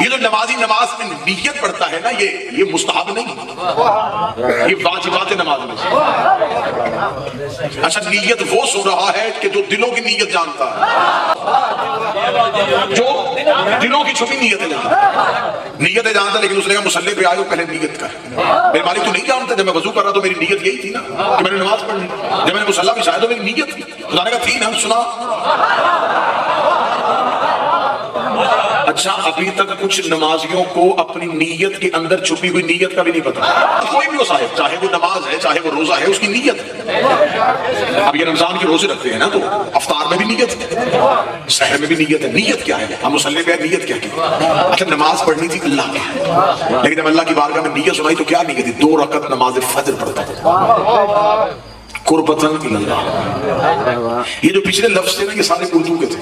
یہ جو نمازی نماز میں نیت پڑھتا ہے نا، یہ مستحب نہیں، یہ واجبات نماز میں سے۔ اچھا، نیت وہ سن رہا ہے کہ جو دلوں کی نیت جانتا ہے، جو دلوں کی چھپی نیتیں جانتا ہے، نیتیں جانتا ہے، لیکن اس نے کہا مصلی پہ آئے ہو پہلے نیت کر۔ میرے مالک تو نہیں جانتا، جب میں وضو کر رہا تو میری نیت یہی تھی نا کہ میں نے نماز پڑھنی، جب میں نے مصلی پہ شاید تو میری نیت تھی، خدا نے کہا تھی نا، سنا۔ اچھا، ابھی تک کچھ نمازیوں کو اپنی نیت کے اندر چھپی ہوئی نیت کا بھی نہیں پتا۔ کوئی بھی ہو صاحب، چاہے وہ نماز ہے چاہے وہ روزہ ہے، اس کی نیت ہے۔ اب یہ رمضان کے روزے رکھتے ہیں نا، تو افطار میں بھی نیت ہے، سحر میں بھی نیت ہے۔ نیت کیا ہے؟ ہم مصلی پہ نیت کیا کی؟ اچھا، نماز پڑھنی تھی اللہ کی، لیکن جب اللہ کی بارگاہ میں نیت سنائی تو کیا نیت تھی؟ 2 رکعت نماز فجر پڑھتا ہوں قربتاً اللہ۔ یہ جو پچھلے لفظ تھے نا، یہ سارے اردو کے تھے،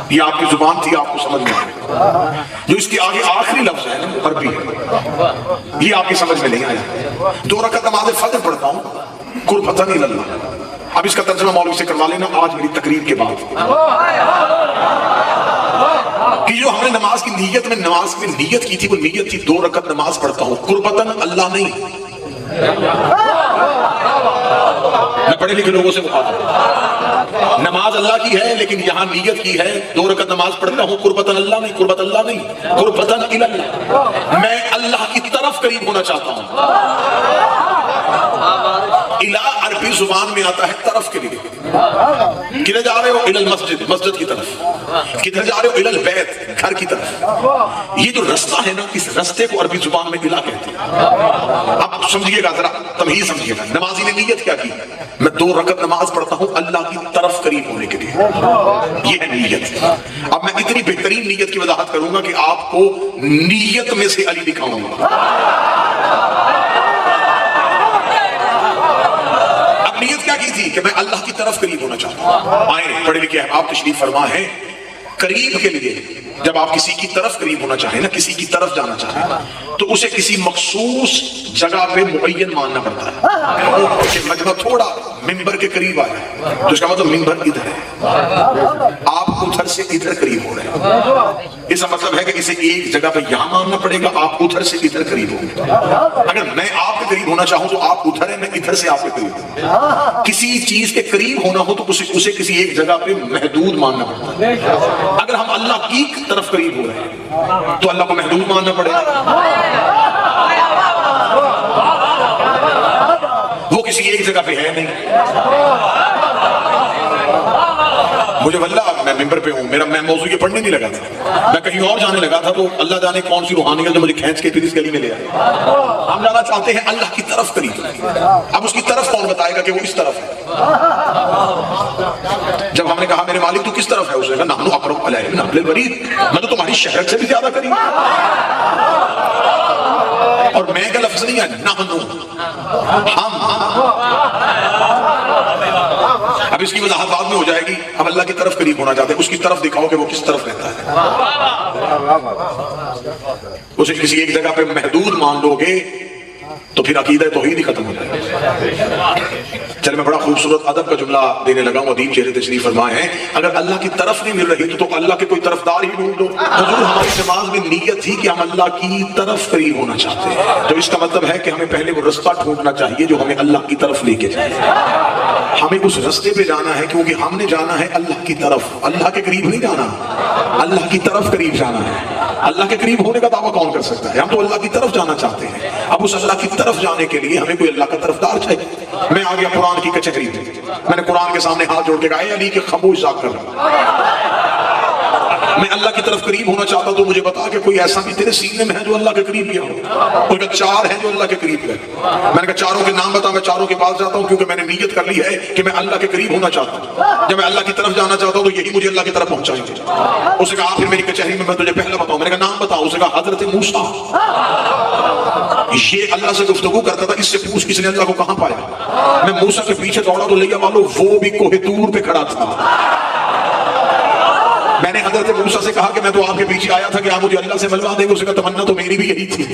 یہ آپ کی زبان تھی، آپ کو سمجھ میں آئے۔ جو اس کے آگے آخری لفظ ہے نا، عربی ہے، یہ آپ کی سمجھ میں نہیں آیا۔ 2 رکعت نماز فجر پڑھتا ہوں قربتاً اللہ۔ اب اس کا ترجمہ مولوی سے کروا لینا آج میری تقریر کے بعد، کہ جو ہم نے نماز کی نیت میں نیت کی تھی، وہ نیت تھی 2 رکعت نماز پڑھتا ہوں قربتاً اللہ نہیں۔ میں پڑھے لکھے لوگوں سے مخاطب، نماز اللہ کی ہے لیکن یہاں نیت کی ہے 2 رکعت نماز پڑھتا ہوں قربتاً اللہ نہیں، قربت اللہ نہیں، قربتاً اللہ، میں اللہ کی طرف قریب ہونا چاہتا ہوں۔ الہ عربی زبان میں آتا ہے طرف کے لیے۔ کدھر جا رہے ہو؟ الى المسجد، مسجد کی طرف۔ کدھر جا رہے ہو؟ الى البیت، گھر کی طرف۔ یہ جو رستہ ہے نا، اس رستے کو عربی زبان میں الہ کہتے ہیں۔ اب سمجھیے گا ذرا، تمہید سمجھیے گا، نمازی نے نیت کیا کی؟ میں 2 رکعت نماز پڑھتا ہوں اللہ کی طرف قریب ہونے کے لیے، یہ ہے نیت۔ اب میں اتنی بہترین نیت کی وضاحت کروں گا کہ آپ کو نیت میں سے علی دکھاؤں گا۔ نیت کیا کی تھی؟ کہ میں اللہ کی طرف قریب ہونا چاہتا ہوں۔ آئیں پڑھے لکھے آپ تشریف فرما ہیں، قریب کے لیے جب آپ کسی کی طرف قریب ہونا چاہیں نا، کسی کی طرف جانا چاہیں، تو اسے کسی مخصوص جگہ پہ معین ماننا پڑتا ہے۔ کہ مجمع تھوڑا منبر کے قریب آیا تو اس کا مطلب منبر ادھر ہے، آپ ادھر سے ادھر قریب ہو رہے ہیں، اس کا مطلب ہے کہ اسے ایک جگہ پہ یہاں ماننا پڑے گا، آپ ادھر سے ادھر قریب ہوں گے۔ اگر میں آپ کے قریب ہونا چاہوں تو آپ ادھر ہیں، میں ادھر سے آپ کے قریب ہوں۔ کسی چیز کے قریب ہونا ہو تو اسے کسی ایک جگہ پہ محدود ماننا پڑتا ہے۔ اگر ہم اللہ کی طرف قریب ہو رہے ہیں تو اللہ کو محدود ماننا پڑے گا، وہ کسی ایک جگہ پہ ہے نہیں۔ مجھے واللہ میں ممبر پہ ہوں، میں موضوع یہ پڑھنے نہیں لگا تھا، میں کہیں اور جانے لگا تھا، تو اللہ جانے کون سی روحانیت جو مجھے کھینچ کے پھر اس گلی میں لے آئے۔ ہم جانا چاہتے ہیں اللہ کی طرف قریب، اب اس کی طرف کون بتائے گا کہ وہ اس طرف ہے؟ جب ہم نے کہا میرے مالک تو کس طرف ہے، اسے کہا نحن اقرب الیہ من حبل الورید، میں تو تمہاری شہرت سے بھی زیادہ قریب۔ اور میں کا لفظ نہیں ہے، نحن، ہم۔ اب اس کی وضاحت بعد میں ہو جائے گی۔ اب اللہ کی طرف قریب ہونا چاہتے ہیں، اس کی طرف دکھاؤ کہ وہ کس طرف رہتا ہے۔ اسے کسی ایک جگہ پہ محدود مان لو گے تو پھر عقیدہ توحید ہی ختم ہو جائے گا۔ چل میں بڑا خوبصورت ادب کا جملہ دینے لگا ہوں، ادیب چہرے تشریف فرمائے ہیں، اگر اللہ کی طرف نہیں مل رہی تو اللہ کے کوئی طرفدار ہی ڈھونڈ لو۔ حضور ہماری نماز میں نیت تھی کہ ہم اللہ کی طرف قریب ہونا چاہتے ہیں، تو اس کا مطلب ہے کہ ہمیں پہلے وہ رستہ ڈھونڈنا چاہیے جو ہمیں اللہ کی طرف لے کے جائے۔ ہمیں اس رستے پہ جانا ہے کیونکہ ہم نے جانا ہے اللہ کی طرف، اللہ کے قریب نہیں جانا، اللہ کی طرف قریب جانا ہے۔ اللہ کے قریب ہونے کا دعویٰ کون کر سکتا ہے؟ ہم تو اللہ کی طرف جانا چاہتے ہیں۔ اب اس اللہ کی طرف جانے کے لیے ہمیں کوئی اللہ کا طرفدار چاہیے۔ میں آ گیا قرآن کی کچہری میں، میں نے قرآن کے سامنے ہاتھ جوڑ کے کہا اے علی کے خاموش ذاکر کر رہا ہوں، میں اللہ کی طرف قریب ہونا چاہتا ہوں، تو مجھے بتا کہ کوئی ایسا بھی تیرے سینے میں ہے جو اللہ کے قریب گیا ہو۔ کوئی کہا 4 ہیں جو اللہ کے قریب گئے۔ میں نے کہا 4 کے نام بتا، میں 4 کے پاس جاتا ہوں کیونکہ میں نے نیت کر لی ہے کہ میں اللہ کے قریب ہونا چاہتا ہوں۔ جب میں اللہ کی طرف جانا چاہتا ہوں تو یہی مجھے اللہ کی طرف پہنچائیں گے۔ اسے کہا پھر میری کچہری میں تجھے پہلا بتاؤں، میں نے کہا نام بتاؤ، اسے کہا حضرت موسیٰ۔ یہ اللہ سے گفتگو کرتا تھا، اس سے پوچھ کس نے اللہ کو کہاں پایا؟ میں موسیٰ کے پیچھے دوڑا تو لیا والو وہ بھی کوہ طور پہ کھڑا تھا۔ میں نے حضرت موسیٰ سے کہا کہ میں تو آپ کے پیچھے آیا تھا کہ آپ مجھے اللہ سے ملوا دیں گے. اس کا تمنا تو میری بھی یہی تھی,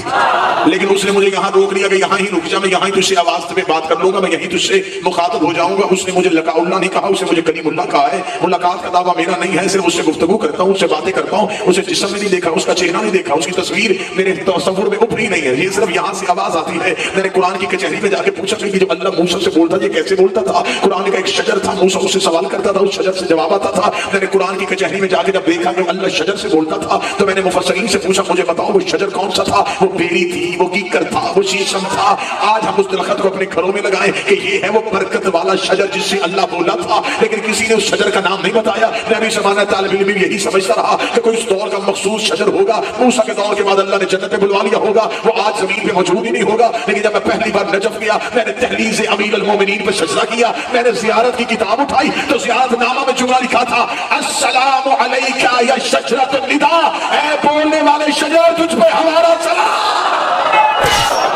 لیکن اس نے مجھے یہاں روک لیا کہ یہاں ہی رک جا, میں یہاں ہی تجھ سے آواز میں بات کر لوں گا, میں یہیں تجھ سے مخاطب ہو جاؤں گا. اس نے مجھے لقاء اللہ نہیں کہا, اسے مجھے کلیم اللہ کہا ہے. ملاقات کا دعویٰ میرا نہیں ہے, صرف اس سے گفتگو کرتا ہوں, اس سے باتیں کرتا ہوں. اسے جسم میں نہیں دیکھا, اس کا چہرہ نہیں دیکھا, اس کی تصویر میرے تصور میں ابھری نہیں ہے. یہ صرف یہاں سے آواز آتی ہے. میں نے قرآن کی کچہری میں جا کے پوچھا کہ جو اللہ موسیٰ سے بولتا یہ کیسے بولتا تھا. قرآن کا ایک شجر تھا, موسیٰ اس سے سوال کرتا تھا, اس شجر سے جواب آتا تھا. میں نے قرآن کی کچہری میں جا کے جب دیکھا کہ اللہ شجر سے بولتا تھا تو میں نے مفسرین سے پوچھا مجھے بتاؤ وہ شجر کون سا تھا. وہ بیری تھی, وہ کیکر تھا, وہ شیشم تھا. آج ہم اس درخت کو اپنے گھروں میں لگائیں کہ یہ ہے وہ برکت والا شجر جس سے اللہ بولا تھا, لیکن کسی نے اس شجر کا نام نہیں بتایا. میں بھی زمانہ طالب علم یہی سمجھتا رہا کہ کوئی اس دور کا مخصوص شجر ہوگا. موسیٰ کے دور کے بعد اللہ نے جنت میں بلوا لیا ہوگا, وہ آج زمین پہ موجود ہی نہیں ہوگا. لیکن جب میں پہلی بار نجف گیا, میں نے دہلیز امیر المومنین پہ سجدہ کیا, میں نے زیارت کی کتاب اٹھائی تو زیارت نامہ میں جملہ لکھا تھا السلام علیکہ یا شجرۃ النداء, اے بولنے والے شجر تجھ پہ ہمارا سلام,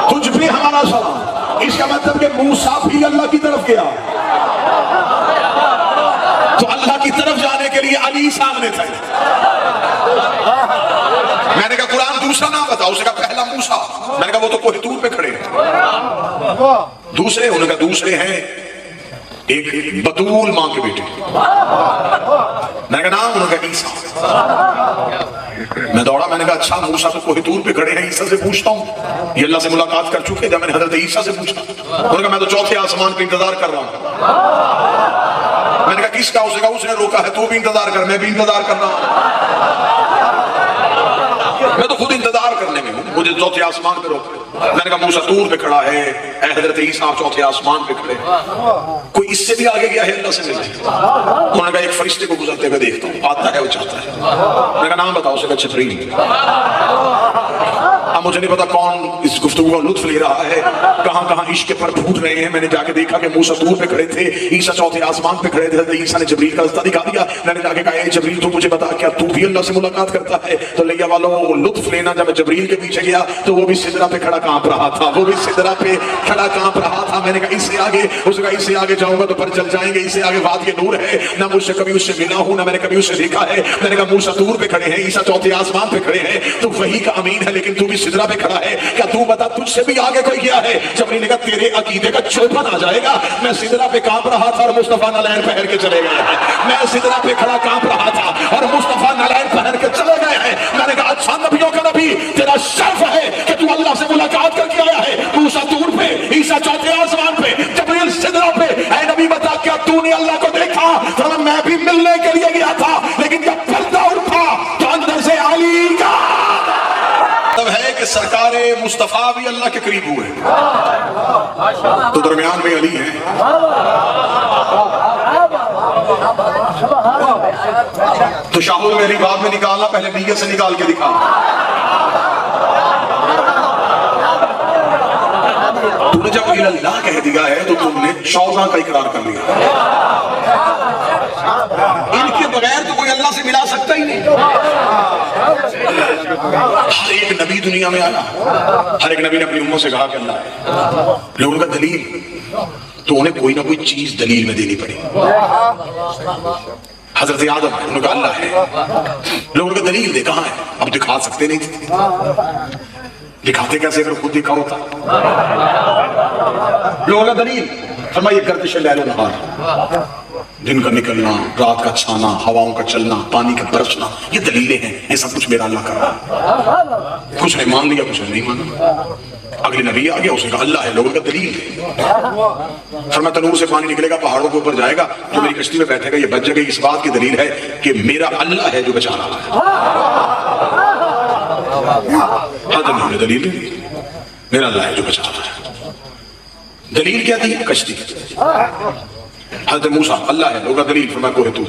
تجھ پہ ہمارا سلام. اس کا مطلب کہ موسیٰ بھی اللہ کی طرف گیا تو اللہ کی طرف جانے کے لیے علی سامنے تھے. میں نے کہا قرآن دوسرا نام بتاؤ, اسے کہا پہلا موسیٰ. میں نے کہا وہ تو کوہ طور پہ کھڑے ہیں. دوسرے, انہوں نے کہا دوسرے ہیں ایک بطول ماں کے بیٹے. میں نے کہا نام, انہوں نے کہا عیسیٰ. میں دوڑا, میں نے کہا اچھا موسیٰ تو کوہ طور پہ کھڑے ہیں, عیسیٰ سے پوچھتا ہوں, یہ اللہ سے ملاقات کر چکے. جب میں نے حضرت عیسیٰ سے پوچھا, انہوں نے کہا میں تو چوتھے آسمان پہ انتظار کر رہا ہوں. میں نے کہا کس کا؟ اسے کہا اس نے روکا ہے, تو بھی انتظار کر, میں بھی انتظار کر رہا ہوں. میں تو خود انتظار کرنے میں ہوں, مجھے چوتھے آسمان پہ روک. میں نے کہا موسیٰ طور پہ کھڑا ہے, اے حضرت عیسیٰ چوتھے آسمان پہ کھڑے. کوئی اس سے بھی آگے گیا ہے اللہ سے ملنے؟ انہوں نے کہا ایک فرشتے کو گزرتے ہوئے دیکھتا ہوں, آتا ہے وہ چاہتا ہے. میں نے کہا نام بتاؤ, اسے کہا جبریل. اب مجھے نہیں پتا کون اس گفتگو کا لطف لے رہا ہے, کہاں کہاں عشق کے پر پھوٹ رہے ہیں. میں نے جا کے دیکھا کہ موسیٰ طور پہ کھڑے تھے, عیسیٰ چوتھے آسمان پہ کھڑے تھے. حضرت عیسیٰ نے جبریل کا رستہ دکھا دیا. میں نے جا کے کہا اے جبریل تو مجھے بتا کیا تو بھی اللہ سے ملاقات کرتا ہے؟ تو لیا والوں لطف لینا, جب میں جبریل کے پیچھے گیا تو وہ بھی سدرہ پہ کھڑا کانپ رہا تھا, وہ بھی سدرہ پہ کھڑا کانپ رہا تھا. میں نے کہا اس سے آگے, اس نے کہا اس سے آگے جاؤں گا تو پر چل جائیں گے, اس سے آگے بات یہ نور ہے, نہ مجھ سے کبھی اس سے ملا ہوں, نہ میں نے کبھی اس سے دیکھا ہے. میں نے کہا موسیٰ طور پہ کھڑے ہیں, عیسیٰ چوتھے آسمان پہ کھڑے ہیں, تو وہی کا امین ہے, لیکن تو بھی سدرہ پہ کھڑا ہے, کیا تو بتا تجھ سے بھی آگے کوئی گیا ہے؟ جبریل نے کہا تیرے عقیدے کا چوپن آ جائے گا. میں سدرہ پہ کانپ رہا تھا اور مصطفیٰ نالین پہن کے چلے گئے ہیں. میں سدرہ پہ کھڑا کانپ رہا تھا اور مصطفیٰ نالین پہن کے چلے گئے ہیں. میں نے کہا اچھا نبیوں کا نبی, تیرا شرف ہے کہ تو اللہ سے ملاقات کر کے آیا ہے. موسیٰ طور پہ, عیسیٰ چوتھے آسمان پہ, جبریل سدرہ پہ. اے نبی بتا کیا تو نے اللہ کو دیکھا؟ فرمایا میں بھی ملنے کے لیے گیا تھا, لیکن جب پردہ اٹھا تو اندر سے علی کا مطلب ہے کہ سرکار مصطفیٰ بھی اللہ کے قریب ہوئے تو درمیان میں علی ہے. تو شاہد میں علی بعد میں نکالنا, پہلے نیت سے نکال کے دکھانا. تم نے جب اللہ کہہ دیا ہے تو تم نے شوقاں کا اقرار کر لیا. ان کے بغیر تو کوئی اللہ سے ملا سکتا ہی نہیں. ہر ایک نبی دنیا میں آیا, ہر ایک نبی نے اپنی امت سے کہا کہ اللہ ہے. لوگوں کا دلیل تو انہیں کوئی نہ کوئی چیز دلیل میں دینی پڑی. حضرت آدم انہوں نے کہا اللہ ہے, لوگوں کا دلیل دے, کہاں ہے؟ اب دکھا سکتے نہیں تھے. دکھاتے کیسے اگر خود دکھا ہوتا؟ لوگوں کا دلیل فرمایا یہ گردش لیل و نہار, دن کا نکلنا, رات کا چھانا, ہواؤں کا چلنا, پانی کا برسنا, یہ دلیلیں ہیں. یہ سب کچھ میرا اللہ کر رہا ہے. کچھ نے مان لیا, کچھ نے نہیں مانا. اگلے نبی آ گیا, اس نے کہا اللہ ہے, لوگوں کا دلیل ہے. فرمایا تنور سے پانی نکلے گا, پہاڑوں کے اوپر جائے گا, جو میری کشتی میں بیٹھے گا یہ بچ جائے گا. اس بات کی دلیل ہے کہ میرا اللہ ہے جو بچا رہا ہے. ہاں دلیل ہے, دلیل ہے, میرا اللہ ہے جو بچا رہا ہے. دلیل کیا تھی؟ کشتی. حضرت موسیٰ اللہ ہے, لوگوں کا دلیل فرمایا کوہ طور.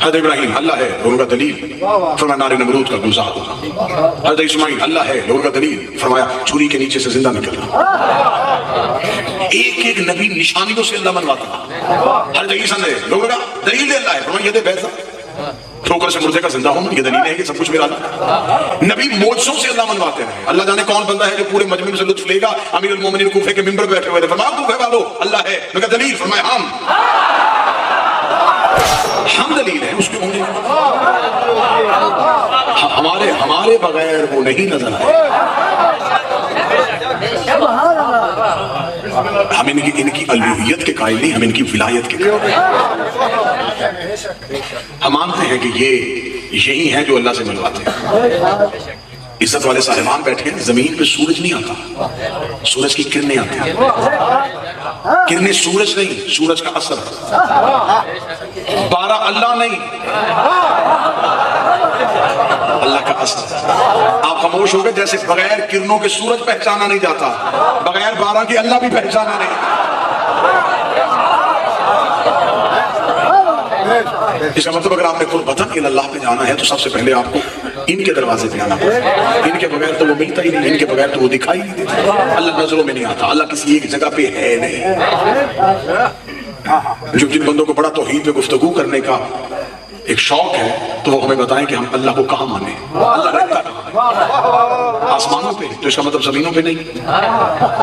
حضرت ابراہیم اللہ ہے, لوگوں کا دلیل فرمایا نار نمرود کا گلزار ہونا. حضرت اسماعیل اللہ ہے, لوگوں کا دلیل فرمایا چھری کے نیچے سے زندہ نکلنا. ایک ایک نبی نشانیوں سے اللہ منواتا. حضرت عیسیٰ نے لوگوں کا دلیل دے اللہ ہے, فرمایا یہ دے بیضا, ٹھوکر سے مردے کا زندہ ہونا, یہ دلیل ہے کہ سب کچھ میرا اللہ. نبی موجزوں سے اللہ منواتے ہیں. اللہ جانے کون بندہ ہے جو پورے مجمع سے لطف لے گا. امیر المومنین کوفے کے ممبر بیٹھے ہوئے تھے, فرمایا کوفے والو اللہ ہے, میں کہا دلیل, فرمایا ہم. ہم دلیل ہیں اس کے ہوں گے، ہمارے بغیر وہ نہیں نظر آئے. ہم ان کی الوہیت کے قائل نہیں، ہم ان کی ولایت کے قائل. ہم مانتے ہیں کہ یہی ہیں جو اللہ سے ملواتے ہیں. عزت والے صاحبان بیٹھے ہیں، زمین پہ سورج نہیں آتا، سورج کی کرنیں آتی ہیں. کرنیں سورج نہیں، سورج کا اثر. بارہ اللہ نہیں، اللہ کا اثر. آپ خاموش ہو گئے جیسے بغیر کرنوں کے سورج پہچانا نہیں جاتا، بغیر بارہ کے اللہ بھی پہچانا نہیں. اس کا مطلب اگر آپ نے قربتاً اللہ پہ جانا ہے تو سب سے پہلے آپ کو ان کے دروازے پہ آنا پڑے. ان کے بغیر تو وہ ملتا ہی نہیں، ان کے بغیر تو وہ دکھائی نہیں دیتا. اللہ نظروں میں نہیں آتا، اللہ کسی ایک جگہ پہ ہے نہیں. جو جن بندوں کو بڑا توحید پہ گفتگو کرنے کا ایک شوق ہے تو وہ ہمیں بتائیں کہ ہم اللہ کو کہاں مانیں. اللہ رہتا کہاں ہے؟ آسمانوں پہ، تو اس کا مطلب زمینوں پہ نہیں.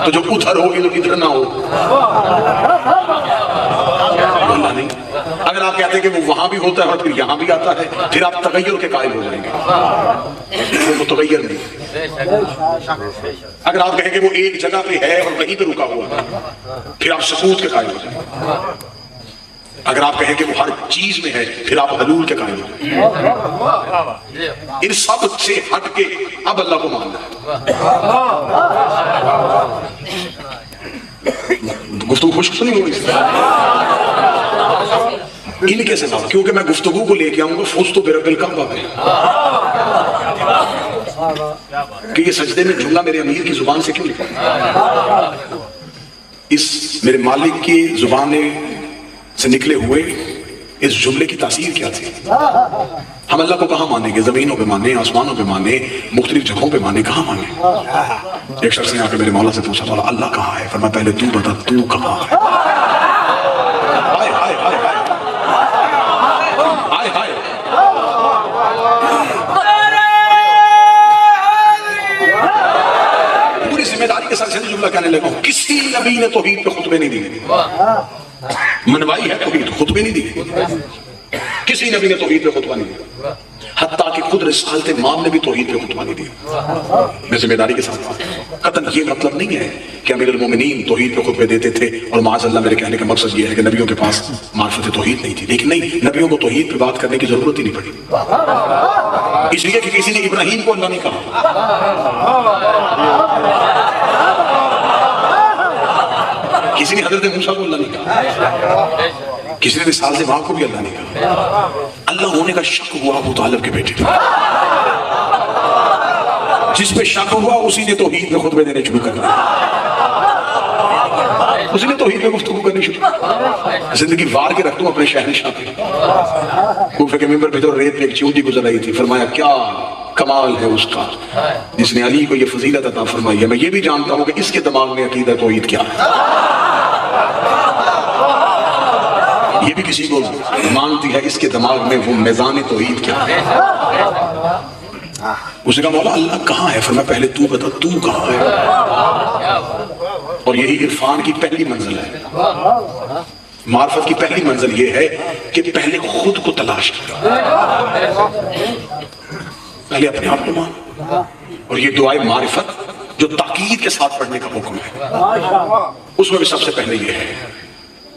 تو جو ادھر ہوگی تو ادھر نہ ہو، اللہ نہیں. اگر آپ کہتے ہیں کہ وہ وہاں بھی ہوتا ہے اور پھر یہاں بھی آتا ہے، پھر آپ تغیر کے قائل ہو جائیں گے. وہ متغیر نہیں. اگر آپ کہیں کہ وہ ایک جگہ پہ ہے اور کہیں پہ رکا ہوا ہے، پھر آپ سکوت کے قائل ہو جائیں گے. اگر آپ کہیں کہ وہ ہر چیز میں ہے، پھر آپ حلول کے قائل ہو جائیں گے. ان سب سے ہٹ کے اب اللہ کو ماننا ہے. گفتگو خشک تو نہیں ہو رہی ان کے سوا، کیونکہ میں گفتگو کو لے کے آؤں گا فوز تو برب الکعبہ میں کہ یہ سجدے میں جملہ میرے امیر کی زبان سے کیوں لکھا. اس میرے مالک کی زبان سے نکلے ہوئے اس جملے کی تاثیر کیا تھی. ہم اللہ کو کہاں مانیں گے؟ زمینوں پہ مانیں، آسمانوں پہ مانیں، مختلف جگہوں پہ مانیں، کہاں مانیں؟ ایک شخص نے آ کے میرے مولا سے پوچھا، مولا اللہ کہاں ہے؟ فرمایا پہلے تو بتا تو کہاں ہے. پوری ذمہ داری کے ساتھ جملہ کہنے لگا ہوں، کسی نبی نے توحید پہ خطبے نہیں دیے. منوائی ہے توحید، خطبے نہیں دیے. کسی نبی نے توحید پہ خطبہ نہیں دیا، حتیٰ کہ خود رسالت امام نے بھی توحید پہ خطبہ نہیں دیا. میں ذمہ داری کے ساتھ بات. قطعاً یہ مطلب نہیں ہے کہ امیر المومنین توحید پہ خطبے دیتے تھے، اور معاذ اللہ میرے کہنے کا مقصد یہ ہے کہ نبیوں کے پاس معرفت توحید نہیں تھی. لیکن نہیں، نبیوں کو توحید پہ بات کرنے کی ضرورت ہی نہیں پڑی، اس لیے کہ کسی نے ابراہیم کو اللہ نہیں کہا، کسی نے حضرت موسیٰ کو اللہ نہیں کہا، کسی نے رسالت ماں کو بھی اللہ نہیں کہا. اللہ ہونے کا شک ہوا ابو طالب کے بیٹے تھے. جس پہ شک ہوا اسی نے توحید پہ خطبے دینے شروع کر دیا، اسی نے توحید پہ گفتگو کرنی شروع. زندگی وار کے رکھتا ہوں اپنے شہنشاہ پہ. کوفے کے ممبر پہ تو ریت پہ ایک چیونٹی گزر رہی تھی. فرمایا کیا کمال ہے اس کا جس نے علی کو یہ فضیلت عطا فرمائی ہے. میں یہ بھی جانتا ہوں کہ اس کے دماغ میں عقیدہ توحید کیا ہے. یہ بھی کسی کو مانتی ہے اس کے دماغ میں وہ میزان توحید کیا ہے. اس نے کہا مولا اللہ کہاں ہے؟ فرمایا پہلے تو بتا تو کہاں ہے. اور یہی عرفان کی پہلی منزل ہے. معرفت کی پہلی منزل یہ ہے کہ پہلے خود کو تلاش کرو، پہلے اپنے آپ کو مان. اور یہ دعائے معرفت جو تاکید کے ساتھ پڑھنے کا حکم ہے، اس میں بھی سب سے پہلے یہ ہے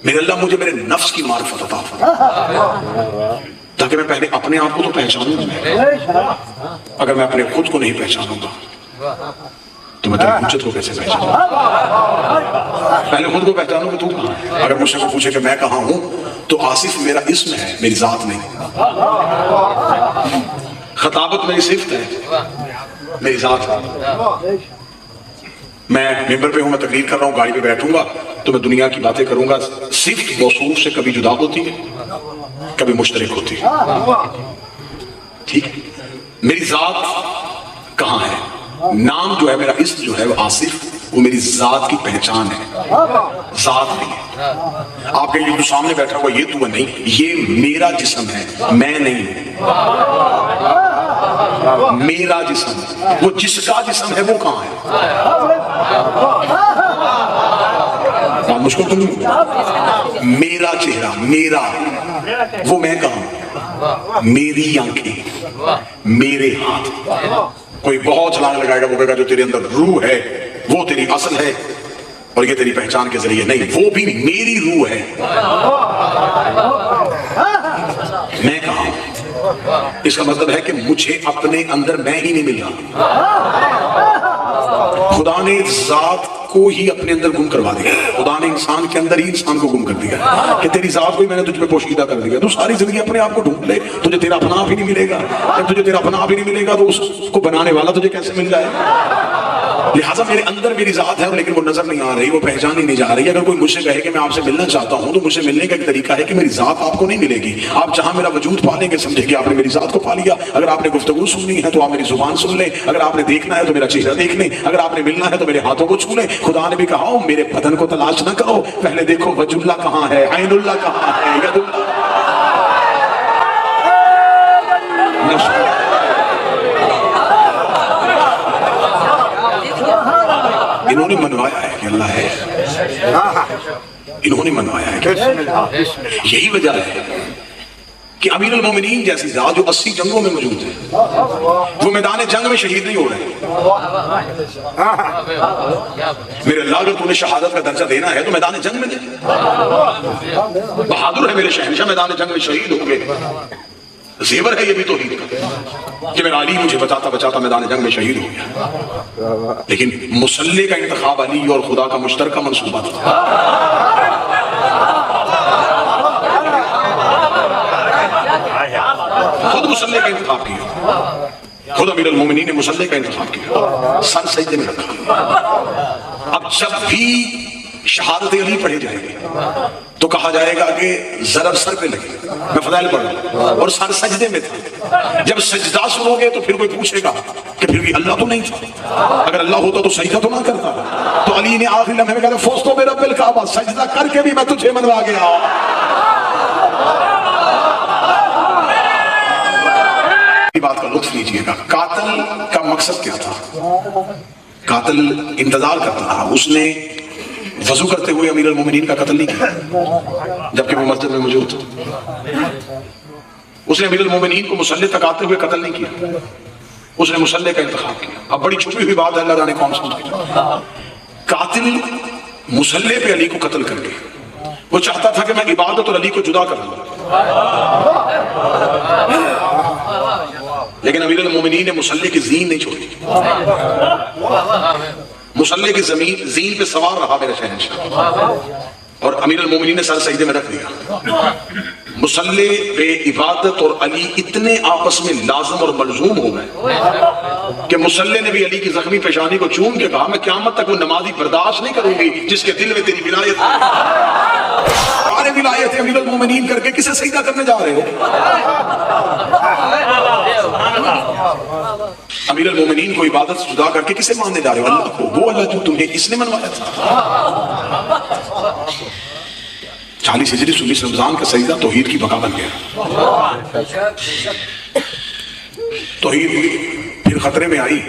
میرے اللہ مجھے میرے نفس کی معرفت عطا فرما، تاکہ میں پہلے اپنے آپ کو تو پہچانوں گا. اگر میں اپنے خود کو نہیں پہچانوں گا تو میں تیری حجت کو کیسے پہچانوں گا؟ پہلے خود کو پہچانوں کہ تو کہاں ہے. اگر مجھ سے کوئی پوچھے کہ میں کہاں ہوں تو آصف میرا اسم ہے، میری ذات نہیں. خطابت میری صفت ہے، میری ذات ہے. میں ممبر پہ ہوں، میں تقریر کر رہا ہوں، گاڑی پہ بیٹھوں گا تو میں دنیا کی باتیں کروں گا. صفت موصوف سے کبھی جدا ہوتی ہے، کبھی مشترک ہوتی ہے. ٹھیک ہے، میری ذات کہاں ہے؟ نام جو ہے میرا اسم جو ہے وہ آصف، وہ میری ذات کی پہچان ہے، ذات نہیں ہے. آپ کہیں جو سامنے بیٹھا ہوا یہ تو ہے، نہیں، یہ میرا جسم ہے، میں نہیں ہوں. میرا جسم، وہ جس کا جسم ہے وہ کہاں ہے؟ بات مشکل تو نہیں. میرا چہرہ، میرا وہ میں کہاں، میری آنکھیں، میرے ہاتھ. کوئی بہت چھلانگ لگائے گا، وہ کہے گا جو تیرے اندر روح ہے وہ تیری اصل ہے اور یہ تیری پہچان کے ذریعے نہیں، وہ بھی میری روح ہے. میں کہاں؟ اس کا مطلب ہے کہ مجھے اپنے اندر میں ہی نہیں مل رہا. خدا نے ذات کو ہی اپنے اندر گم کروا دیا. خدا نے انسان کے اندر ہی انسان کو گم کر دیا کہ تیری ذات کو ہی میں نے تجھ پہ پوشیدہ کر دیا. تو ساری زندگی اپنے آپ کو ڈھونڈ لے، تجھے تیرا اپنا آپ ہی نہیں ملے گا. جب تجھے تیرا اپنا آپ ہی نہیں ملے گا تو اس کو بنانے والا تجھے کیسے مل جائے؟ لہٰذا میرے اندر میری ذات ہے لیکن وہ نظر نہیں آ رہی، وہ پہچانی نہیں جا رہی. اگر کوئی مجھ سے کہے کہ میں آپ سے ملنا چاہتا ہوں تو مجھ سے ملنے کا ایک طریقہ ہے کہ میری ذات آپ کو نہیں ملے گی. آپ جہاں میرا وجود پالیں گے سمجھے کہ آپ نے میری ذات کو پا لیا. اگر آپ نے گفتگو سننی ہے تو آپ میری زبان سن لیں، اگر آپ نے دیکھنا ہے تو میرا چہرہ دیکھ لیں، اگر آپ نے ملنا ہے تو میرے ہاتھوں کو چھو لیں. خدا نے بھی کہا میرے بدن کو تلاش نہ کرو، پہلے دیکھو وجہ اللہ کہاں ہے، عین اللہ کہاں ہے، ید اللہ. انہوں نے منوایا ہے کہ اللہ ہے، انہوں نے منوایا ہے کہ یہی وجہ ہے کہ امیر المومنین جیسی ذات جو 80 جنگوں میں موجود ہے وہ میدان جنگ میں شہید نہیں ہو رہے. میرے اللہ اگر تمہیں شہادت کا درجہ دینا ہے تو میدان جنگ میں دے. بہادر ہے میرے شہنشاہ، میدان جنگ میں شہید ہوں گے. زیور ہے یہ بھی توحید کا کہ میرا علی مجھے بچاتا بچاتا میدان جنگ میں شہید ہو گیا. لیکن مسلح کا انتخاب علی اور خدا کا مشترکہ منصوبہ تھا. خود مسلح کا انتخاب کیا، خود امیر المومنین نے مسلح کا انتخاب کیا، سر سجدے میں رکھا. اب جب بھی شہادت علی پڑھے جائیں گے تو کہا جائے گا کہ ضرب سر پہ لگے. میں فضائل پڑھ رہا ہوں اور سر سجدے میں تھا. جب سجدہ سنو گے تو پھر کوئی پوچھے گا کہ پھر بھی اللہ تو نہیں تھا، اگر اللہ ہوتا تو سجدہ تو نہ کرتا. تو علی نے آخری لمحے میں کہا فوزتو برب الکعبہ، سجدہ کر کے بھی میں تجھے منوا گیا. بات کا لطف لیجئے گا. قاتل کا مقصد کیا تھا؟ قاتل انتظار کرتا رہا. اس نے وضو کرتے ہوئے امیر المومنین کا قتل نہیں کیا جبکہ وہ مسجد میں موجود تھا. اس نے امیر المومنین کو مسلح تک آتے ہوئے قتل نہیں کیا، اس نے مسلح کا انتخاب کیا. اب بڑی چھپی ہوئی بات ہے، اللہ جانے کون سمجھ گیا. قاتل مسلح پہ علی کو قتل کر کے وہ چاہتا تھا کہ میں عبادت اور علی کو جدا کر دوں، لیکن امیر المومنین نے مسلح کی زین نہیں چھوڑی. مسلح کی زین پہ سوار رہا میرا شہنشاہ اور امیر المومنین نے سر سجدے میں رکھ دیا. مسلح پہ عبادت اور علی اتنے آپس میں لازم اور ملزوم ہو گئے کہ مسلح نے بھی علی کی زخمی پیشانی کو چوم کے کہا میں قیامت تک وہ نمازی برداشت نہیں کروں گی جس کے دل میں تیری ولایت ہے. سارے ولایت امیر المومنین کر کے کسے سجدہ کرنے جا رہے ہو؟ امیر المومنین کو عبادت سے جدا کر کے کسے ماننے جا رہے ہو؟ اللہ کو. وہ اللہ جو تمہیں اس نے منوایا تھا. 40 ہجری 19 رمضان کا سجدہ توحید کی بقا بن گیا. توحید پھر خطرے میں آئی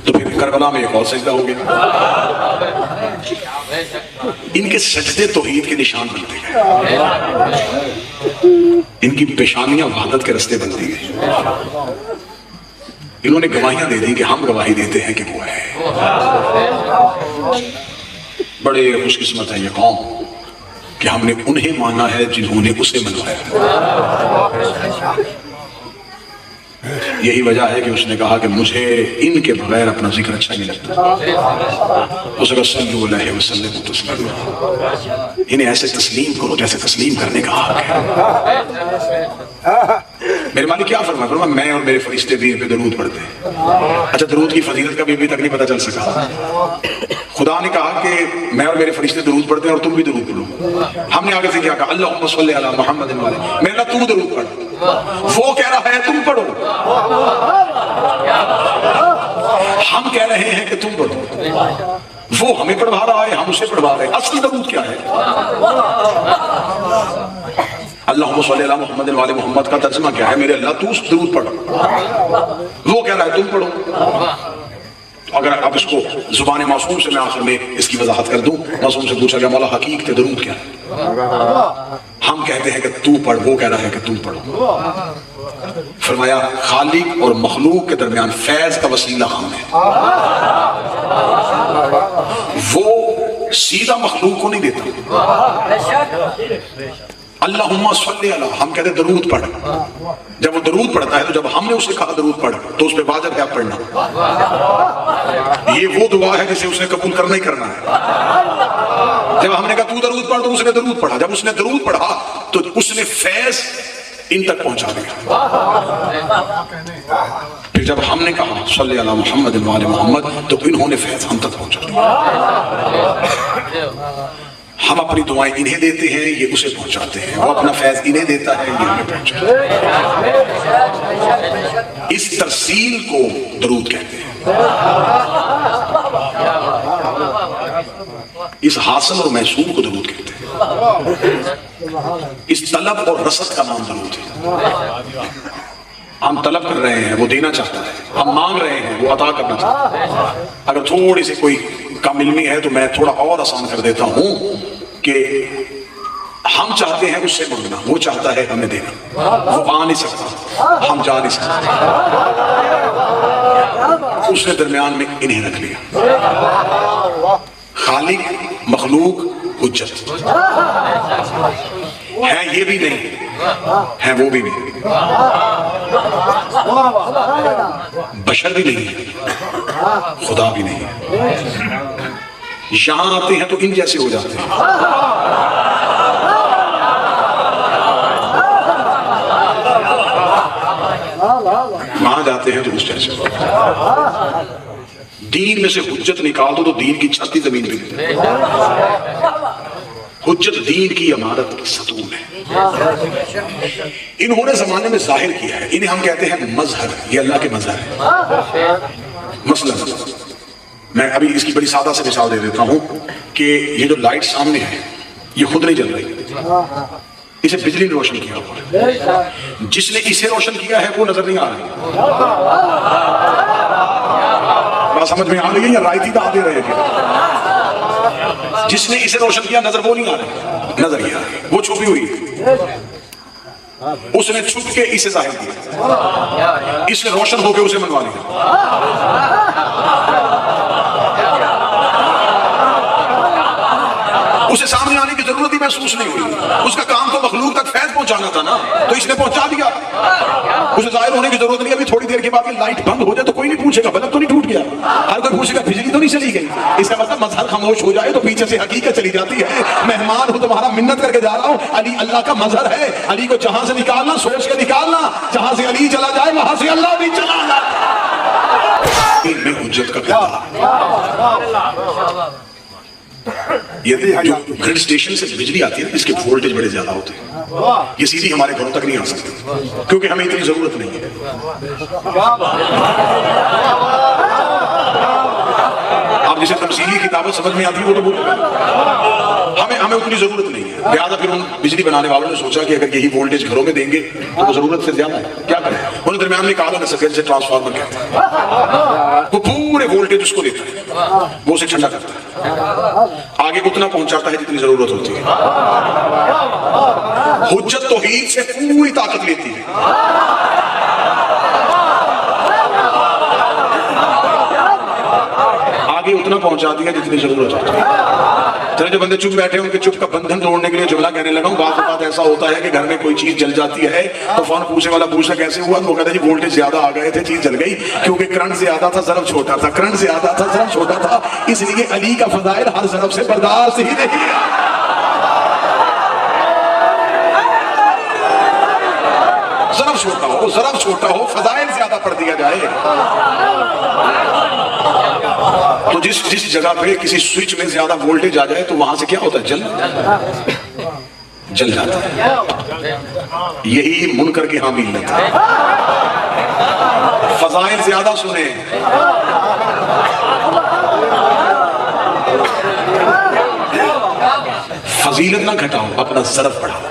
تو پھر کربلا میں ایک اور سجدہ ہو گیا. ان کے سجدے توحید کے نشان بنتے گئے، ان کی پیشانیاں وحدت کے رستے بنتی گئی. انہوں نے گواہیاں دے دی کہ ہم گواہی دیتے ہیں کہ وہ ہے. بڑے خوش قسمت ہے یہ قوم کہ ہم نے انہیں مانا ہے جنہوں نے اسے منوایا. یہی وجہ ہے کہ اس نے کہا کہ مجھے ان کے بغیر اپنا ذکر اچھا نہیں لگتا. اس نے کہا صلی اللہ علیہ وسلم تسلیم، انہیں ایسے تسلیم کرو جیسے تسلیم کرنے کا حق ہے. میرے مالک کیا فرمایا؟ فرمایا میں اور میرے فرشتے بھی پہ درود پڑھتے ہیں. اچھا درود کی فضیلت کا بھی ابھی تک نہیں پتہ چل سکا. خدا نے کہا کہ میں اور میرے فرشتے درود پڑھتے ہیں اور تم بھی درود پڑھو. ہم نے آگے سے کیا کہا اللہم صلی علی محمد والے. میں نے تو درود پڑھ، وہ کہہ رہا ہے تم پڑھو، ہم کہہ رہے ہیں کہ تم پڑھو. وہ ہمیں پڑھوا رہا ہے، ہم اسے پڑھوا رہے ہیں. اصل درود کیا ہے؟ اللہم صلی علی محمد والے محمد کا ترجمہ کیا ہے؟ میرے اللہ تو درود پڑھو. وہ کہہ رہا ہے تم پڑھو. اگر اب اس کو زبان معصوم سے میں آخر میں اس کی وضاحت کر دوں، معصوم سے پوچھا گیا مولا حقیقت درود کیا ہے؟ ہم کہتے ہیں کہ تو پڑھ، وہ کہہ رہا ہے کہ تم پڑھو۔ فرمایا خالق اور مخلوق کے درمیان فیض کا وسیلہ ہم ہے، وہ سیدھا مخلوق کو نہیں دیتا۔ اللہم صلی علی، ہم کہتے ہیں درود پڑھ، جب وہ درود پڑھتا ہے تو جب ہم نے اسے کہا درود پڑھ تو اس پہ واجب ہے پڑھنا۔ یہ وہ دعا ہے جسے اس نے قبول کرنا ہی کرنا ہے۔ جب ہم نے کہا تو درود پڑھ تو اس نے درود پڑھا، جب اس نے درود پڑھا تو اس نے فیض ان تک پہنچا دیا۔ پھر جب ہم نے کہا صلی علی محمد و علی محمد تو انہوں نے فیض ہم تک پہنچا دیا۔ ہم اپنی دعائیں انہیں دیتے ہیں، یہ اسے پہنچاتے ہیں، وہ اپنا فیض انہیں دیتا ہے، یہ ہمیں پہنچاتا ہے۔ اس ترسیل کو درود کہتے ہیں، اس حاصل اور محصول کو درود کہتے ہیں، اس طلب اور رسد کا نام درود ہے۔ ہم طلب کر رہے ہیں، وہ دینا چاہتا ہے، ہم مانگ رہے ہیں، وہ عطا کرنا چاہتا ہے۔ اگر تھوڑی سی کوئی کم علمی ہے تو میں تھوڑا اور آسان کر دیتا ہوں کہ ہم چاہتے ہیں اس سے مانگنا، وہ چاہتا ہے ہمیں دینا، وہ آ نہیں سکتا، ہم جا نہیں سکتے، اس نے درمیان میں انہیں رکھ لیا۔ خالق، مخلوق، حجت ہے، یہ بھی نہیں ہے، وہ بھی نہیں، بشر بھی نہیں ہے، خدا بھی نہیں ہے۔ یہاں آتے ہیں تو ان جیسے ہو جاتے ہیں، وہاں جاتے ہیں تو اس جیسے ہو جاتے ہیں۔ دین میں سے حجت نکال دو تو دین کی چھت ہی زمین پہ گرے۔ حجت دین کی عمارت کی ستون ہے۔ انہوں نے زمانے میں ظاہر کیا ہے، انہیں ہم کہتے ہیں مظہر، یہ اللہ کے مظہر ہے۔ مثلا میں ابھی اس کی بڑی سادہ سے مثال دے دیتا ہوں کہ یہ جو لائٹ سامنے ہے یہ خود نہیں جل رہی، اسے بجلی نے روشن کیا ہوا ہے، جس نے اسے روشن کیا ہے وہ نظر نہیں آ رہی۔ بات سمجھ میں آ رہی ہے یا رائتی دا دے رہے ہیں؟ جس نے اسے روشن کیا نظر وہ نہیں آ رہی، نظر یہ آ رہی، وہ چھپی ہوئی ہے، اس نے چھپ کے اسے ظاہر کیا، اس نے روشن ہو کے اسے منوا لیا۔ اسے سامنے آنے کی ضرورت ہی محسوس نہیں ہوئی، اس کا کام تو مخلوق تک فیض پہنچانا تھا نا، تو اس نے پہنچا دیا، اسے ظاہر ہونے کی ضرورت نہیں۔ ابھی تھوڑی دیر کے بعد لائٹ بند ہو جائے تو کوئی نہیں پوچھے گا بلب تو نہیں ٹوٹ گیا، ہر کوئی پوچھے گا بجلی تو نہیں چلی گئی۔ اس کا مطلب مظہر خاموش ہو جائے تو پیچھے سے حقیقت چلی جاتی ہے۔ مہمان ہوں تمہارا منت کر کے جا رہا ہوں، علی اللہ کا مظہر ہے، علی کو جہاں سے نکالنا سوچ کے نکالنا، جہاں سے علی چلا جائے وہاں سے اللہ بھی چلا جائے۔ میں حجت کا کردار، یہ جو گریڈ سٹیشن سے بجلی آتی ہے اس کے وولٹیج بڑے زیادہ ہوتے ہیں، یہ سیدھی ہمارے گھروں تک نہیں آ سکتی کیونکہ ہمیں اتنی ضرورت نہیں ہے۔ آپ جسے تمثیلی کتابیں سمجھ میں آتی ہے وہ تو بولے گا، ہمیں اتنی ضرورت نہیں ہے، لہٰذا پھر ان بجلی بنانے والوں نے سوچا کہ اگر یہی وولٹیج گھروں میں دیں گے تو وہ ضرورت سے زیادہ ہے، کیا کریں؟ انہوں نے درمیان میں کابل نہ سکے جسے ٹرانسفارمر کہتے ہیں، وہ پورے وولٹیج اس کو دیتا ہے، وہ اسے ٹھنڈا کرتا ہے، آگے اتنا پہنچاتا ہے جتنی ضرورت ہوتی ہے۔ حجت توحید سے پوری طاقت لیتی ہے، آگے اتنا پہنچاتی ہے جتنی ضرورت ہوتی ہے۔ چلے جو بندے چپ بیٹھے ان کے چپ کا بندھن توڑنے کے لیے جملہ کہنے لگا ہوں۔ بعض اوقات ایسا ہوتا ہے کہ گھر میں کوئی چیز جل جاتی ہے تو فون پوچھنے والا پوچھنا کیسے ہوا، تو وہ کہتا ہے جی وولٹیج زیادہ آ گئے تھے چیز جل گئی، کیونکہ کرنٹ زیادہ تھا ضرب چھوٹا تھا، کرنٹ زیادہ تھا ضرب چھوٹا تھا، اس لیے علی کا فضائل ہر ضرب سے برداشت ہی نہیں۔ ضرب چھوٹا ہو فضائل زیادہ پڑھ دیا جائے تو جس جگہ پہ کسی سوئچ میں زیادہ وولٹیج آ جائے تو وہاں سے کیا ہوتا ہے، جل جاتا ہے۔ یہی منکر کے ہاں بھی ملتا ہے، فضائل زیادہ سنیں، فضیلت نہ گھٹاؤ، اپنا ضرب بڑھاؤ۔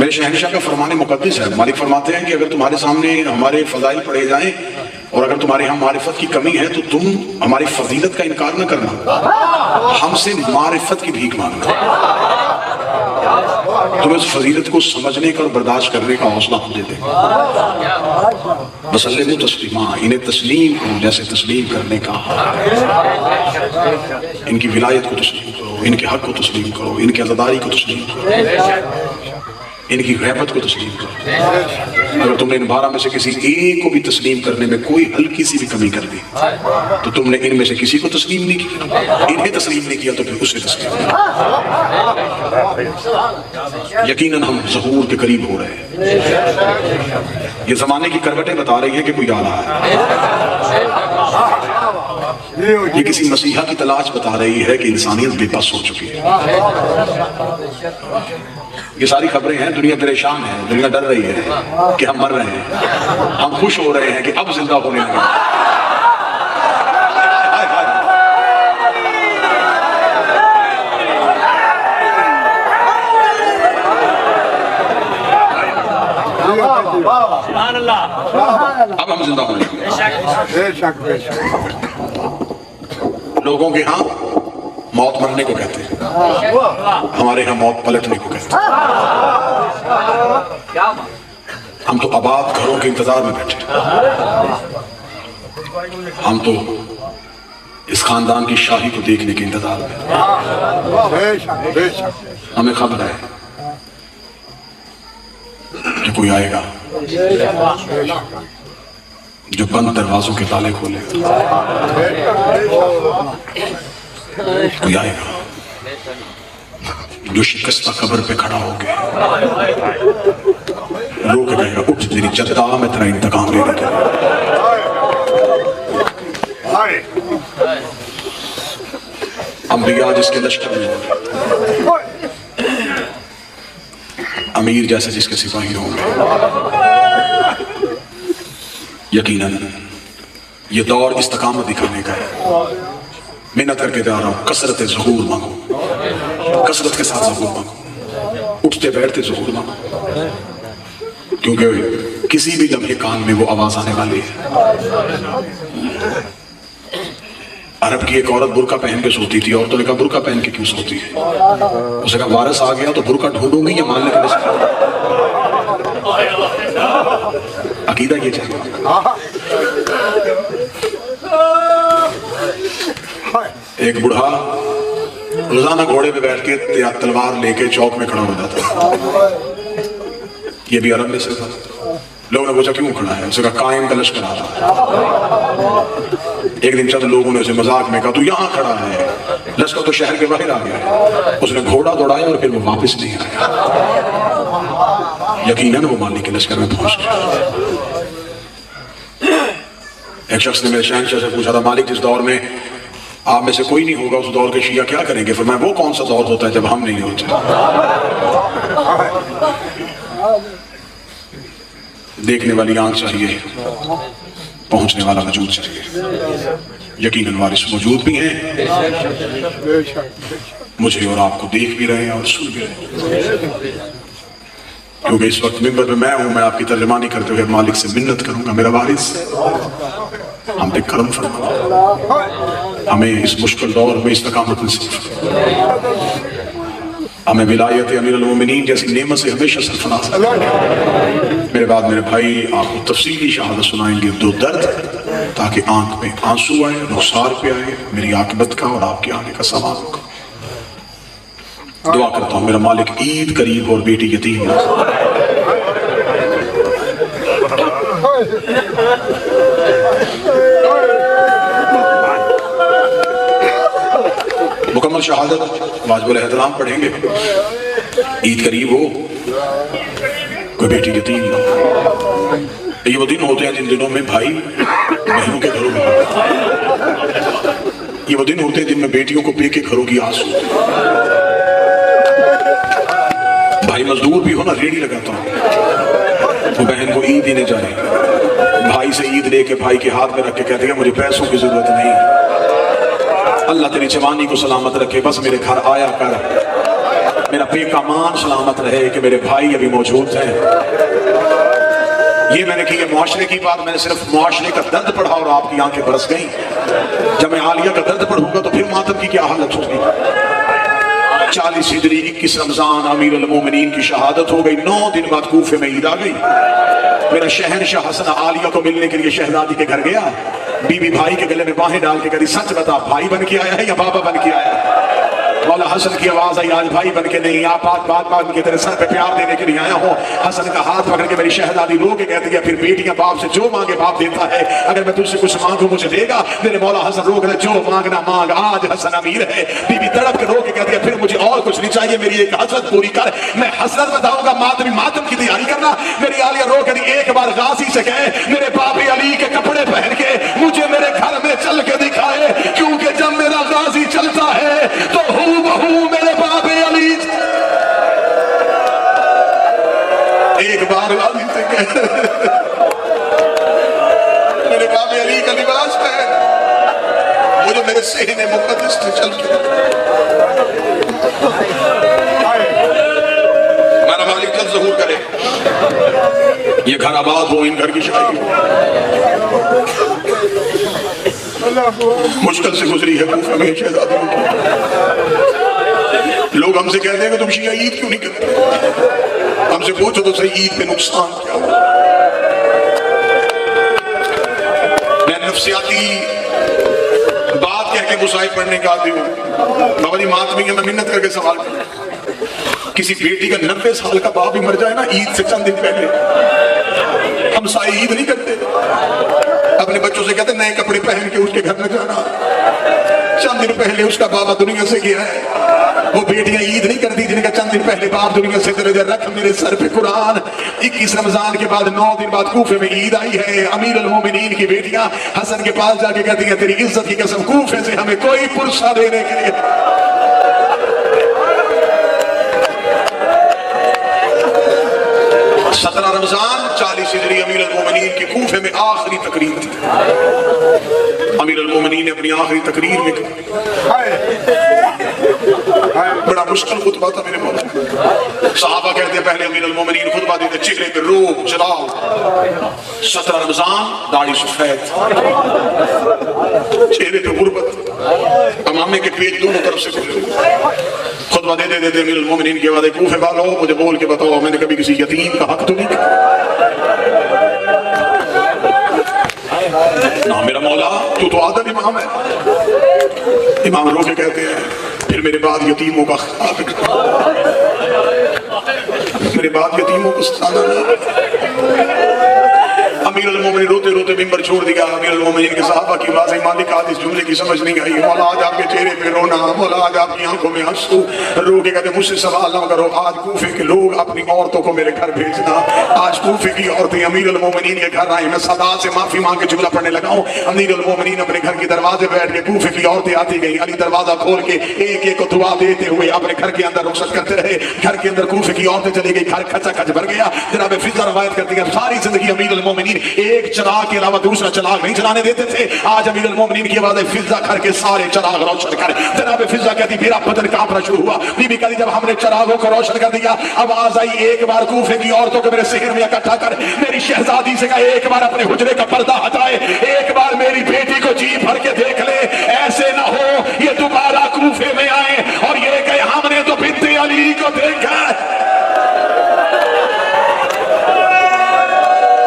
میرے شہنشاہ کا فرمان مقدس ہے. مالک فرماتے ہیں کہ اگر تمہارے سامنے ہمارے فضائل پڑھے جائیں اور اگر تمہارے ہاں معرفت کی کمی ہے تو تم ہماری فضیلت کا انکار نہ کرنا, ہم سے معرفت کی بھیک مانگنا. تمہیں اس فضیلت کو سمجھنے کا اور برداشت کرنے کا حوصلہ ہم دے دیں. وسلموا تسلیما, انہیں تسلیم کرو جیسے تسلیم کرنے کا. ان کی ولایت کو تسلیم کرو, ان کے حق کو تسلیم کرو, ان کی عزاداری کو تسلیم کرو, ان کی غیبت کو تسلیم کرو. اگر تم نے ان 12 میں سے کسی ایک کو بھی تسلیم کرنے میں کوئی ہلکی سی بھی کمی کر دی تو تم نے ان میں سے کسی کو تسلیم نہیں کیا, انہیں تسلیم نہیں کیا تو پھر اسے تسلیم کیا. یقیناً ہم ظہور کے قریب ہو رہے ہیں. یہ زمانے کی کروٹیں بتا رہی ہیں کہ کوئی آ رہا ہے. یہ کسی مسیحا کی تلاش بتا رہی ہے کہ انسانیت بے بس ہو چکی ہے. یہ ساری خبریں ہیں, دنیا پریشان ہے, دنیا ڈر رہی ہے کہ ہم مر رہے ہیں. ہم خوش ہو رہے ہیں کہ اب زندہ ہونے لگے. اب ہم زندہ ہونے لگے. لوگوں کے ہاں موت مرنے کو کہتے ہیں, ہمارے ہاں موت پلٹنے کو کہتے ہیں. ہم تو آباد گھروں کے انتظار میں بیٹھے. ہم تو اس خاندان کی شاہی کو دیکھنے کے انتظار میں. ہمیں خبر ہے کہ کوئی آئے گا جو بند دروازوں کے تالے کھولے. کوئی آئے گا جو شکستہ قبر پہ کھڑا ہو گیا رو کے کہے گا اٹھ میری جدہ, میں تیرا انتقام لینے کے انبیاء جس کے لشکر میں ہوں گے, امیر جیسے جس کے سپاہی ہوں گے. یقیناً یہ دور استقامت دکھانے کا ہے. محنت کر کے جا رہا ہوں, کثرت ظہور مانگو, کثرت کے ساتھ ظہور مانگو, اٹھتے بیٹھتے ظہور مانگو, کیونکہ کسی بھی لمحے کان میں وہ آواز آنے والی ہے. عرب کی ایک عورت برقع پہن کے سوتی تھی. عورتوں نے کہا برقع پہن کے کیوں سوتی ہے؟ اسے کہا وارث آ گیا تو برقع ڈھونڈوں گی یا ماننے کے لیے. عقیدہ یہ چاہیے. ایک بڑھا روزانہ گھوڑے پہ بیٹھ کے تلوار لے کے چوک میں کھڑا ہو جاتا. یہ بھی عرب میں سے تھا. لوگوں نے پوچھا کیوں کھڑا ہے؟ اسے کہا قائم کا لشکر آ رہا. ایک دن چند لوگوں نے اسے مذاق میں کہا تو یہاں کھڑا ہے, لشکر تو شہر کے باہر آ گیا ہے. اس نے گھوڑا دوڑایا اور پھر وہ واپس نہیں آیا. یقیناً وہ مالک کے لشکر میں پہنچ گیا. ایک شخص نے میرے شہنشاہ سے پوچھا تھا مالک جس دور میں آپ میں سے کوئی نہیں ہوگا اس دور کے شیعہ کیا کریں گے؟ فرمایا وہ کون سا دور ہوتا ہے جب ہم نہیں ہوتے. دیکھنے والی آنکھ چاہیے, پہنچنے والا وجود چاہیے. یقیناً وارث موجود بھی ہیں, مجھے اور آپ کو دیکھ بھی رہے ہیں اور سن بھی رہے ہیں. کیونکہ اس وقت منبر پہ میں ہوں, میں آپ کی ترجمانی کرتے ہوئے مالک سے منت کروں گا میرا وارث ہم پہ کرم فرما, ہمیں اس مشکل دور میں استقامت نصیب فرما, ہمیں ولایت امیر المومنین جیسی نعمت سے ہمیشہ سرفراز. میرے بعد میرے بھائی آپ کو تفصیلی شہادت سنائیں گے, دو درد تاکہ آنکھ میں آنسو آئے, رخسار پہ آئے میری عاقبت کا اور آپ کے آنے کا سامان کا. دعا کرتا ہوں میرا مالک عید قریب اور بیٹی یتیم مکمل شہادت واجب الاحترام پڑھیں گے. عید قریب ہو, کوئی بیٹی یتیم نہ ہو. یہ وہ دن ہوتے ہیں جن دنوں میں بھائی بہنوں کے گھروں میں ہوتے ہیں. یہ وہ دن ہوتے ہیں جن میں بیٹیوں کو پے کے گھروں کی آس ہوتی ہے. بھائی مزدور بھی ہو نا, ریڑھی لگاتا ہوں, تو بہن کو عید دینے جائے, بھائی سے عید لے کے بھائی کے ہاتھ میں رکھ کے کہتے ہیں مجھے پیسوں کی ضرورت نہیں, اللہ تیری جوانی کو سلامت رکھے, بس میرے گھر آیا کر. میرا پیک امان سلامت رہے کہ میرے بھائی ابھی موجود ہیں. یہ میں نے کی ہے معاشرے کی بات، میں نے صرف معاشرے کا درد پڑھا اور آپ کی آنکھیں برس گئیں. جب میں عالیہ کا درد پڑھوں گا تو پھر ماتم کی کیا حالت ہوگی. 40 ہجری 21 رمضان امیر المومنین کی شہادت ہو گئی. 9 دن بعد کوفے میں عید آ گئی. میرا شہنشاہ حسن عالیہ کو ملنے کے لیے شہزادی کے گھر گیا. بی بی بھائی کے گلے میں باہیں ڈال کے کہی سچ بتا بھائی بن کے آیا ہے یا بابا بن کے آیا ہے. مولا حسن کی آواز آئی آج بھائی بن کے نہیں، آپ بات بن کے تیرے سر پہ پیار دینے کے لیے آیا ہوں. حسن کا ہاتھ پکڑ کے میری شہزادی رو کے کہتی ہے پھر بیٹیاں باپ سے جو مانگے باپ دیتا ہے، اگر میں تجھ سے کچھ مانگوں مجھے دے گا. میرے مولا حسن رو کے جو مانگنا مانگ، آج حسن امیر ہے. بی بی تڑپ کے رو کے کہتی ہے پھر مجھے اور کچھ نہیں چاہیے، میری ایک حسرت پوری کر. میں حسرت بتاؤں گا ماتم کی تیاری کرنا. میری عالیہ رو کے دی ایک بار غازی سے کہے میرے باپ علی کے کپڑے پہن کے مجھے میرے گھر میں چل کے دکھائے، کیونکہ جب میرا غازی چلتا ہے تو ہو بہو میرے باپ علی. ایک بار غازی سے کہے میرے باپ علی کا لباس پہن، وہ جو میرے صحن مقدس سے چل کے ہمارا مالک جب ظہور کرے. یہ گھر آباد ہو، ان گھر کی شاہی ہو. مشکل سے گزری ہے کوفہ میں شہزادیوں کی. لوگ ہم سے کہتے ہیں کہ تم شیعہ عید کیوں نہیں کرتے؟ ہم سے پوچھو تو صحیح عید پہ نقصان کیا ہو. میں نفسیاتی بات کہہ کے مسائل پڑھنے کا آتی ہوں. بابا جی ماتمی ہے، میں منت کر کے سوال کروں. کسی بیٹی کا 90 سال کا باپ بھی مر جائے نا عید سے چند دن پہلے، ہم سائے عید نہیں کرتے. اپنے بچوں سے کہتے نئے کپڑے پہن کے اس کے گھر میں جانا. چند دن پہلے اس کا بابا دنیا سے گیا ہے. وہ بیٹیاں عید نہیں کرتی جن کا چند دن پہلے باپ دنیا سے چلے جائے. رکھ میرے سر پہ قرآن. 21 رمضان کے بعد 9 دن بعد کوفے میں عید آئی ہے. امیر المومنین کی بیٹیاں حسن کے پاس جا کے کہتی ہیں تیری عزت کی قسم کوفے سے ہمیں کوئی پرسہ دینے کے لیے. 17 رمضان 40 ہجری امیر المومنین کی کوفے میں آخری تقریر تھی. امیر المومنین نے اپنی آخری تقریر میں بڑا مشکل خطبہ تھا میرے مولا. صحابہ کہتے ہیں پہلے امیر المومنین خطبہ دیتے چہرے پہ روب جلال. 17 رمضان داڑھی سفید، چہرے پہ غربت، امامے کے پیٹ دونوں طرف سے کھلے. خطبہ دیتے دیتے امیر المومنین کے بعد کوفے والوں مجھے بول کے بتاؤ میں نے کبھی کسی یتیم کا حق تو نہیں کیا؟ نہ میرا مولا تو عادل امام ہے. امام رو کے کہتے ہیں پھر میرے بعد یتیموں کا خیال رکھنا، میرے بعد یتیموں کو ستانا نہیں. امیر المومنین روتے روتے ممبر چھوڑ دیا. امیر المومنین کے صحابہ کی آوازیں مالک آج اس جملے کی سمجھ نہیں آئی. مولا آج آپ کے چہرے پہ رونا، مولا آج آپ کی آنکھوں میں آنسو. رو کے کہتے مجھ سے سوال نہ کرو، آج کوفے کے لوگ اپنی عورتوں کو میرے گھر بھیجنا. آج کوفے کی عورتیں امیر المومنین کے گھر آئی. میں صدا سے معافی مانگ کے جملہ پڑھنے لگا ہوں. امیر المومنین اپنے گھر کے دروازے بیٹھ کے کوفے کی عورتیں آتی گئی. علی دروازہ کھول کے ایک ایک کو دعا دیتے ہوئے اپنے گھر کے اندر رخصت کرتے رہے. گھر کے اندر کوفے کی عورتیں چلی گئی. گھر کھچا کھچ بھر گیا. جناب فضا روایت کرتی ہے ساری زندگی امیر المومنین ایک چراغ کے علاوہ دوسرا چراغ نہیں چلانے دیتے تھے. آج امیر المومنین کی آواز فضا گھر کے سارے چراغ روشن کر. جناب فضا کہتی میرا بدن کانپنا شروع ہوا. بی بی کہتی جب ہم نے چراغوں کو روشن کر دیا آواز آئی ایک بار کوفے کی عورتوں کو میرے صحن میں اکٹھا کر. میری شہزادی سے کہا ایک بار اپنے حجرے کا پردہ ہٹائے، ایک بار میری بیٹی کو جی بھر کے دیکھ لے. ایسے نہ ہو یہ دوبارہ کوفے میں آئے اور یہ کہ ہم نے تو بنت علی کو دیکھا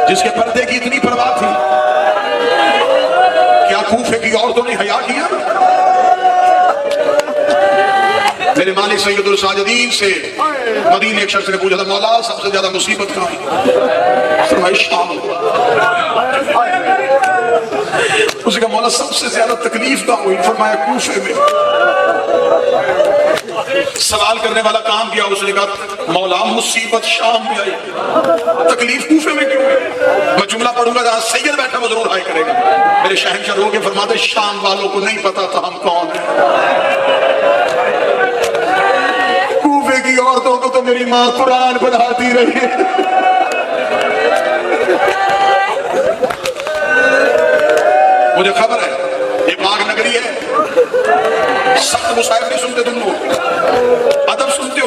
جس کے پردے کی اتنی پرواہ تھی. کیا کوفے کی عورتوں نے حیا کیا؟ میرے مالک سید الساجدین سے مدینے ایک شخص نے پوچھا تھا مولا سب سے زیادہ مصیبت کہاں ہے؟ فرمایا شام. اس نے کہا مولا سب سے زیادہ تکلیف کہاں ہوئی؟ فرمایا کوفے میں. سوال کرنے والا کام کیا؟ اس نے کہا مولا مصیبت شام میں آئی، تکلیف کوفے میں کیوں ہے؟ میں جملہ پڑھوں گا جہاں سید بیٹھا وہ ضرور ہائے کرے گا. میرے شہنشاہ رو کے فرماتے شام والوں کو نہیں پتا تھا ہم کون ہیں. کوفے کی عورتوں کو تو میری ماں قرآن پڑھاتی رہی. مجھے خبر ہے یہ پاک نگری ہے، سخت مصائب نہیں سنتے تم لوگ، ادب سنتے ہو.